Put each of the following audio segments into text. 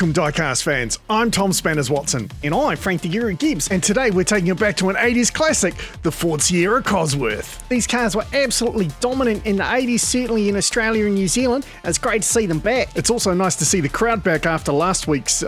Welcome diecast fans, I'm Tom Spanners-Watson. And I'm Frank the Guru Gibbs. And today we're taking it back to an 80s classic, the Ford Sierra Cosworth. These cars were absolutely dominant in the 80s, certainly in Australia and New Zealand. It's great to see them back. It's also nice to see the crowd back after last week's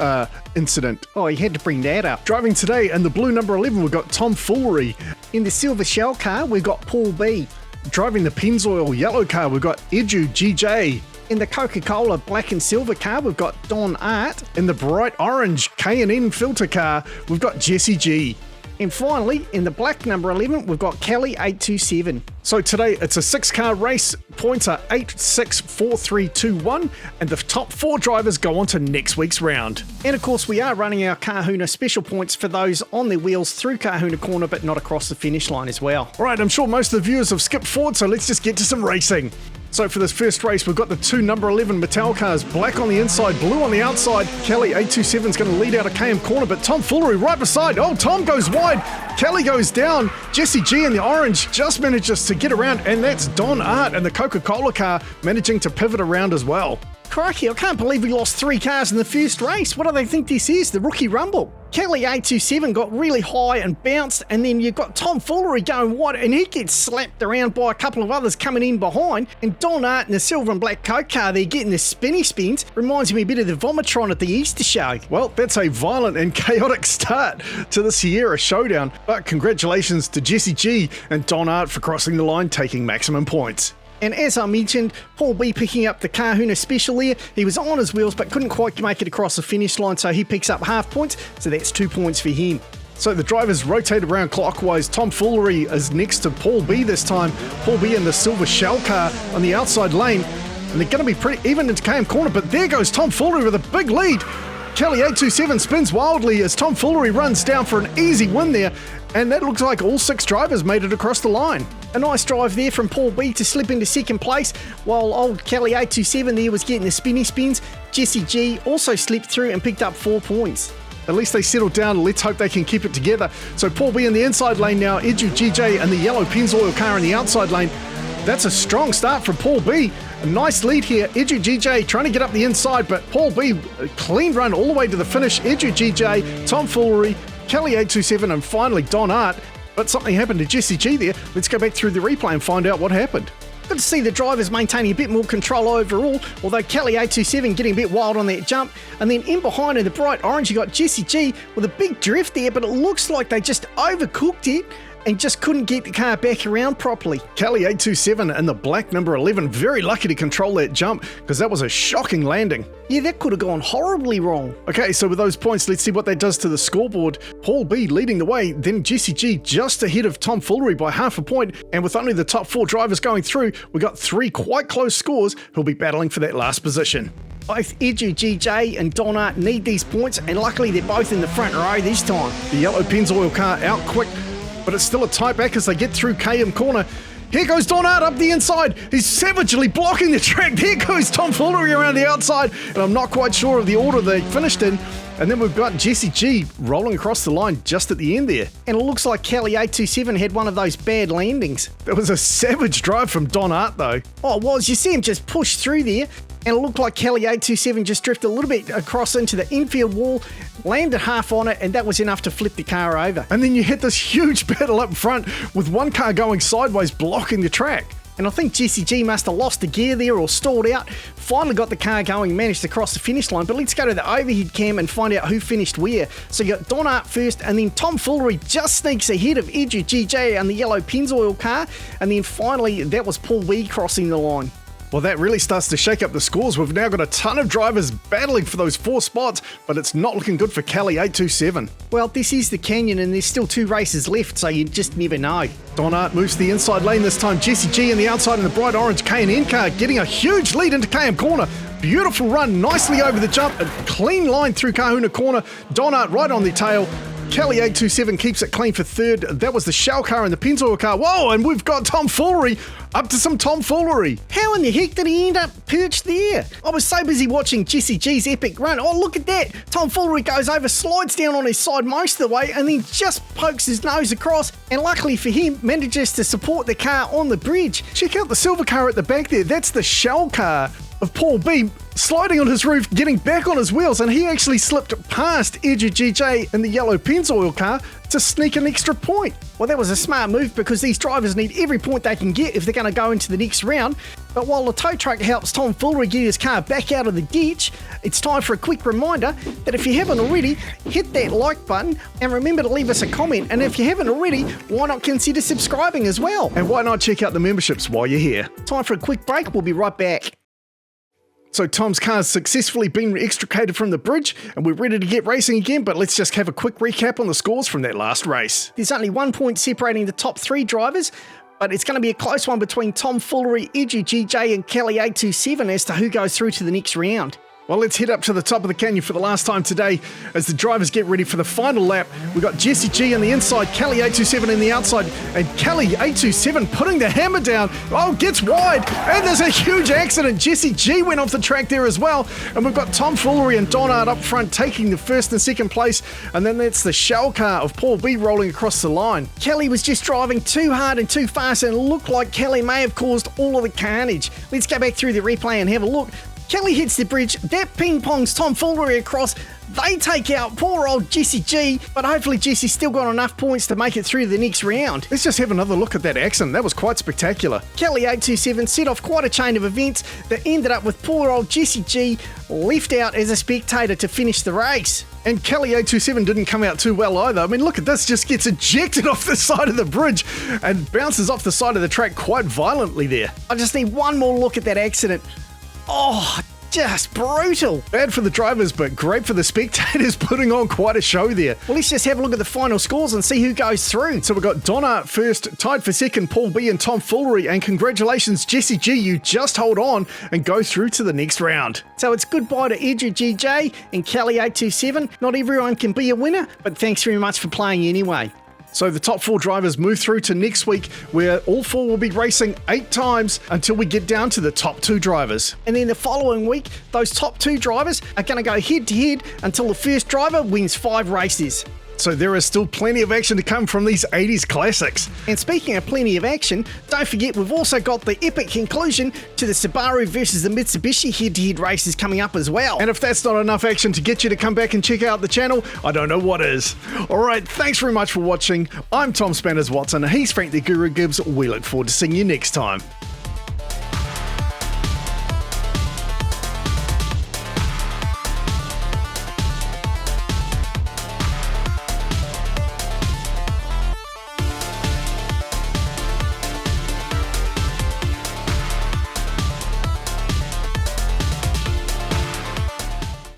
incident. Oh, you had to bring that up. Driving today in the blue number 11, we've got Tom Foolery. In the silver shell car, we've got Paul B. Driving the Pennzoil yellow car, we've got Edu GJ. In the Coca-Cola black and silver car, we've got Don Art. In the bright orange K&N filter car, we've got Jessie G. And finally, in the black number 11, we've got Kelly 827. So today, it's a 6-car race. Points are 8, 6, 4, 3, 2, 1, and the top 4 drivers go on to next week's round. And of course, we are running our Kahuna special points for those on their wheels through Kahuna Corner, but not across the finish line as well. All right, I'm sure most of the viewers have skipped forward, so let's just get to some racing. So for this first race, we've got the 2 number 11 Mattel cars, black on the inside, blue on the outside. Kelly 827 is going to lead out of KM Corner, but Tom Foolery right beside. Oh, Tom goes wide. Kelly goes down. Jessie G in the orange just manages to get around, and that's Don Art and the Coca-Cola car managing to pivot around as well. Crikey, I can't believe we lost 3 cars in the first race. What do they think this is? The Rookie Rumble. Kelly 827 got really high and bounced, and then you've got Tom Foolery going wide, and he gets slapped around by a couple of others coming in behind, and Don Art in the silver and black Coke car there getting the spinny spins. Reminds me a bit of the Vomitron at the Easter show. Well, that's a violent and chaotic start to the Sierra Showdown, but congratulations to Jessie G and Don Art for crossing the line, taking maximum points. And as I mentioned, Paul B picking up the Kahuna special there. He was on his wheels but couldn't quite make it across the finish line, so he picks up half points, so that's 2 points for him. So the drivers rotate around clockwise. Tom Foolery is next to Paul B this time. Paul B in the silver shell car on the outside lane, and they're going to be pretty even into KM Corner, but there goes Tom Foolery with a big lead. Kelly 827 spins wildly as Tom Foolery runs down for an easy win there, and that looks like all 6 drivers made it across the line. A nice drive there from Paul B to slip into second place, while old Kelly 827 there was getting the spinny spins. Jessie G also slipped through and picked up 4 points. At least they settled down. Let's hope they can keep it together. So Paul B in the inside lane now, Edu GJ and the yellow Pennzoil car in the outside lane. That's a strong start from Paul B. A nice lead here. Edu GJ trying to get up the inside, but Paul B, a clean run all the way to the finish. Edu GJ, Tom Foolery, Kelly 827, and finally Don Art. But something happened to Jessie G there. Let's go back through the replay and find out what happened. Good to see the drivers maintaining a bit more control overall, although Kelly 827 getting a bit wild on that jump. And then in behind in the bright orange, you got Jessie G with a big drift there, but it looks like they just overcooked it and just couldn't get the car back around properly. Kelly 827 and the black number 11, very lucky to control that jump because that was a shocking landing. Yeah, that could have gone horribly wrong. Okay, so with those points, let's see what that does to the scoreboard. Paul B leading the way, then Jessie G just ahead of Tom Foolery by half a point, and with only the top 4 drivers going through, we got 3 quite close scores who'll be battling for that last position. Both Edu GJ and Don Art need these points, and luckily they're both in the front row this time. The yellow Pennzoil car out quick, but it's still a tight back as they get through KM Corner. Here goes Don Art up the inside. He's savagely blocking the track. There goes Tom Foolery around the outside, and I'm not quite sure of the order they finished in. And then we've got Jessie G rolling across the line just at the end there. And it looks like Kelly 827 had one of those bad landings. That was a savage drive from Don Art though. Oh, it was. You see him just push through there. And it looked like Kelly 827 just drifted a little bit across into the infield wall, landed half on it, and that was enough to flip the car over. And then you hit this huge battle up front with one car going sideways, blocking the track. And I think Jessie G must have lost the gear there or stalled out. Finally got the car going, managed to cross the finish line. But let's go to the overhead cam and find out who finished where. So you got Don Art first, and then Tom Foolery just sneaks ahead of Edu GJ and the yellow Pennzoil car. And then finally, that was Paul B crossing the line. Well, that really starts to shake up the scores. We've now got a ton of drivers battling for those 4 spots, but it's not looking good for Kelly 827. Well, this is the Canyon and there's still 2 races left, so you just never know. Don Art moves to the inside lane this time. Jessie G in the outside in the bright orange K&N car, getting a huge lead into KM Corner. Beautiful run, nicely over the jump, a clean line through Kahuna Corner. Don Art right on the tail. Kelly 827 keeps it clean for third. That was the shell car and the Pennzoil car. Whoa, and we've got Tom Foolery up to some Tom Foolery. How in the heck did he end up perched there? I was so busy watching Jessie G's epic run. Oh, look at that. Tom Foolery goes over, slides down on his side most of the way, and then just pokes his nose across, and luckily for him, manages to support the car on the bridge. Check out the silver car at the back there. That's the shell car of Paul B sliding on his roof, getting back on his wheels, and he actually slipped past Edgy GJ in the yellow Pennzoil car to sneak an extra point. Well, that was a smart move because these drivers need every point they can get if they're going to go into the next round. But while the tow truck helps Tom Foolery get his car back out of the ditch, it's time for a quick reminder that if you haven't already, hit that like button and remember to leave us a comment. And if you haven't already, why not consider subscribing as well? And why not check out the memberships while you're here? Time for a quick break. We'll be right back. So Tom's car's successfully been extricated from the bridge and we're ready to get racing again, but let's just have a quick recap on the scores from that last race. There's only 1 point separating the top 3 drivers, but it's going to be a close one between Tom Foolery, Edgy GJ and Kelly827 as to who goes through to the next round. Well, let's head up to the top of the canyon for the last time today as the drivers get ready for the final lap. We've got Jesse G on the inside, Kelly827 in the outside, and Kelly827 putting the hammer down. Oh, gets wide, and there's a huge accident. Jesse G went off the track there as well, and we've got Tom Foolery and Donard up front taking the first and second place, and then that's the shell car of Paul B rolling across the line. Kelly was just driving too hard and too fast, and it looked like Kelly may have caused all of the carnage. Let's go back through the replay and have a look. Kelly hits the bridge, that ping-pongs Tom Foolery across, they take out poor old Jesse G, but hopefully Jesse's still got enough points to make it through the next round. Let's just have another look at that accident, that was quite spectacular. Kelly827 set off quite a chain of events that ended up with poor old Jesse G left out as a spectator to finish the race. And Kelly827 didn't come out too well either. I mean, look at this, just gets ejected off the side of the bridge and bounces off the side of the track quite violently there. I just need one more look at that accident. Oh, just brutal. Bad for the drivers, but great for the spectators, putting on quite a show there. Well, let's just have a look at the final scores and see who goes through. So we've got Donna first, tied for second, Paul B and Tom Foolery, and congratulations, Jesse G, you just hold on and go through to the next round. So it's goodbye to Edgy GJ and Kelly827. Not everyone can be a winner, but thanks very much for playing anyway. So the top 4 drivers move through to next week, where all 4 will be racing 8 times until we get down to the top 2 drivers. And then the following week, those top 2 drivers are going to go head to head until the first driver wins 5 races. So there is still plenty of action to come from these 80s classics. And speaking of plenty of action, don't forget we've also got the epic conclusion to the Subaru versus the Mitsubishi head-to-head races coming up as well. And if that's not enough action to get you to come back and check out the channel, I don't know what is. Alright, thanks very much for watching. I'm Tom Spanners Watson, and he's Frank the Guru Gibbs. We look forward to seeing you next time.